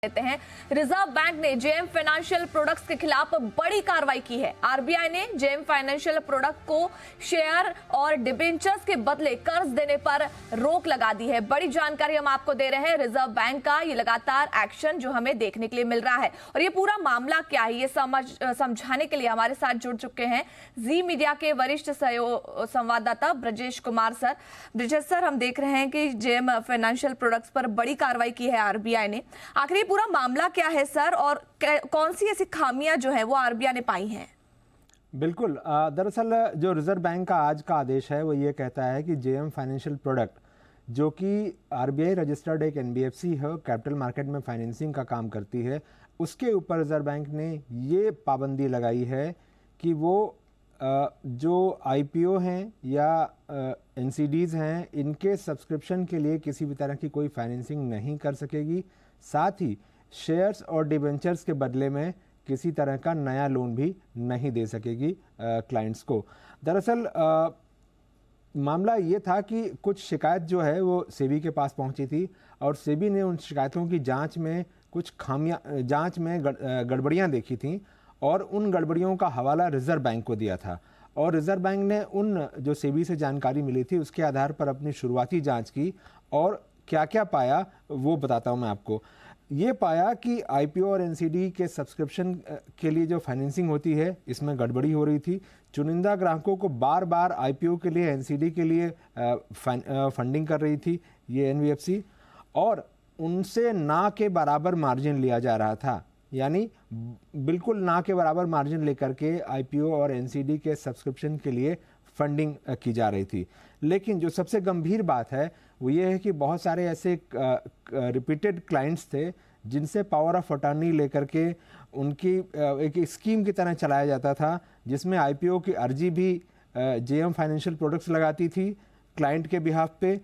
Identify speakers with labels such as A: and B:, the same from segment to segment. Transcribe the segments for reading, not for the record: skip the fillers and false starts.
A: लेते हैं। Reserve bank ने जेएम फाइनेंशियल प्रोडक्ट्स के खिलाफ बड़ी कार्रवाई की है। आरबीआई ने जेएम फाइनेंशियल प्रोडक्ट को शेयर और डिबेंचर्स के बदले कर्ज देने पर रोक लगा दी है। बड़ी जानकारी हम आपको दे रहे हैं। रिजर्व बैंक का ये लगातार एक्शन जो हमें देखने के लिए मिल रहा है और ये पूरा मामला क्या है ये समझाने के लिए हमारे साथ जुड़ चुके हैं जी मीडिया के वरिष्ठ संवाददाता ब्रजेश कुमार सर। ब्रजेश सर, हम देख रहे हैं कि जेएम फाइनेंशियल प्रोडक्ट्स पर बड़ी कार्रवाई की है आरबीआई ने। आखिर पूरा मामला क्या है सर और कौन सी ऐसी खामियां जो है वो आरबीआई ने पाई हैं?
B: बिल्कुल, दरअसल जो रिजर्व बैंक का आज का आदेश है वो ये कहता है कि जेएम फाइनेंशियल प्रोडक्ट जो कि आरबीआई रजिस्टर्ड एक एनबीएफसी है, कैपिटल मार्केट में फाइनेंसिंग का काम करती है, उसके ऊपर रिजर्व बैंक ने ये पाबंदी लगाई है कि वो जो आईपीओ हैं या एनसीडीज़ हैं इनके सब्सक्रिप्शन के लिए किसी भी तरह की कोई फाइनेंसिंग नहीं कर सकेगी। साथ ही शेयर्स और डिबेंचर्स के बदले में किसी तरह का नया लोन भी नहीं दे सकेगी क्लाइंट्स को। दरअसल मामला ये था कि कुछ शिकायत जो है वो सेबी के पास पहुंची थी और सेबी ने उन शिकायतों की जांच में कुछ जांच में गड़बड़ियां देखी थी और उन गड़बड़ियों का हवाला रिजर्व बैंक को दिया था और रिजर्व बैंक ने उन जो सेबी से जानकारी मिली थी उसके आधार पर अपनी शुरुआती जांच की और क्या क्या पाया वो बताता हूँ मैं आपको। ये पाया कि आईपीओ और एनसीडी के सब्सक्रिप्शन के लिए जो फाइनेंसिंग होती है इसमें गड़बड़ी हो रही थी। चुनिंदा ग्राहकों को बार बार आईपीओ के लिए एनसीडी के लिए फंडिंग कर रही थी ये एनबीएफसी और उनसे ना के बराबर मार्जिन लिया जा रहा था, यानी बिल्कुल ना के बराबर मार्जिन लेकर के आईपीओ और एनसीडी के सब्सक्रिप्शन के लिए फंडिंग की जा रही थी। लेकिन जो सबसे गंभीर बात है वो ये है कि बहुत सारे ऐसे रिपीटेड क्लाइंट्स थे जिनसे पावर ऑफ अटॉर्नी लेकर के उनकी एक स्कीम की तरह चलाया जाता था जिसमें आईपीओ की अर्जी भी जेएम फाइनेंशियल प्रोडक्ट्स लगाती थी क्लाइंट के बिहाफ पे,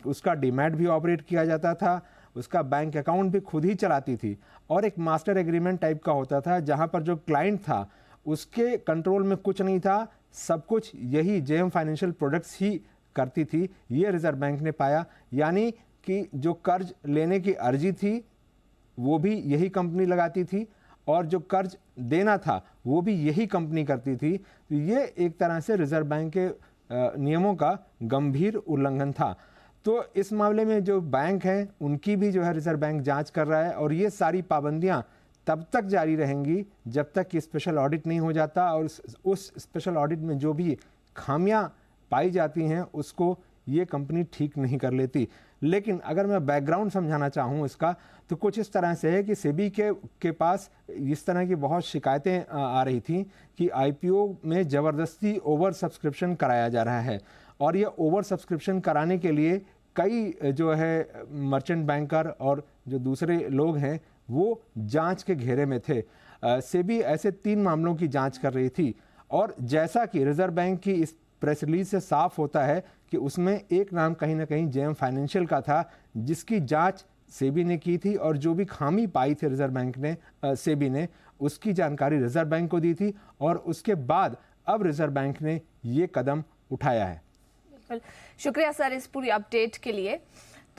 B: उसका डीमैट भी ऑपरेट किया जाता था, उसका बैंक अकाउंट भी खुद ही चलाती थी और एक मास्टर एग्रीमेंट टाइप का होता था जहां पर जो क्लाइंट था उसके कंट्रोल में कुछ नहीं था, सब कुछ यही जेएम फाइनेंशियल प्रोडक्ट्स ही करती थी। ये रिजर्व बैंक ने पाया, यानी कि जो कर्ज लेने की अर्जी थी वो भी यही कंपनी लगाती थी और जो कर्ज देना था वो भी यही कंपनी करती थी। तो ये एक तरह से रिजर्व बैंक के नियमों का गंभीर उल्लंघन था। तो इस मामले में जो बैंक हैं उनकी भी जो है रिजर्व बैंक जांच कर रहा है और ये सारी पाबंदियां तब तक जारी रहेंगी जब तक कि स्पेशल ऑडिट नहीं हो जाता और उस स्पेशल ऑडिट में जो भी खामियां पाई जाती हैं उसको ये कंपनी ठीक नहीं कर लेती। लेकिन अगर मैं बैकग्राउंड समझाना चाहूँ इसका तो कुछ इस तरह से है कि सेबी के पास इस तरह की बहुत शिकायतें आ रही थी कि आईपीओ में ज़बरदस्ती ओवर सब्सक्रिप्शन कराया जा रहा है और ये ओवर सब्सक्रिप्शन कराने के लिए कई जो है मर्चेंट बैंकर और जो दूसरे लोग हैं वो जांच के घेरे में थे। सेबी ऐसे 3 मामलों की जांच कर रही थी और जैसा कि रिजर्व बैंक की इस प्रेस रिलीज से साफ होता है कि उसमें एक नाम कहीं ना कहीं जेएम फाइनेंशियल का था जिसकी जांच सेबी ने की थी और जो भी खामी पाई थी रिजर्व बैंक ने सेबी ने उसकी जानकारी रिजर्व बैंक को दी थी और उसके बाद अब रिजर्व बैंक ने ये कदम उठाया है।
A: शुक्रिया सर इस पूरी अपडेट के लिए।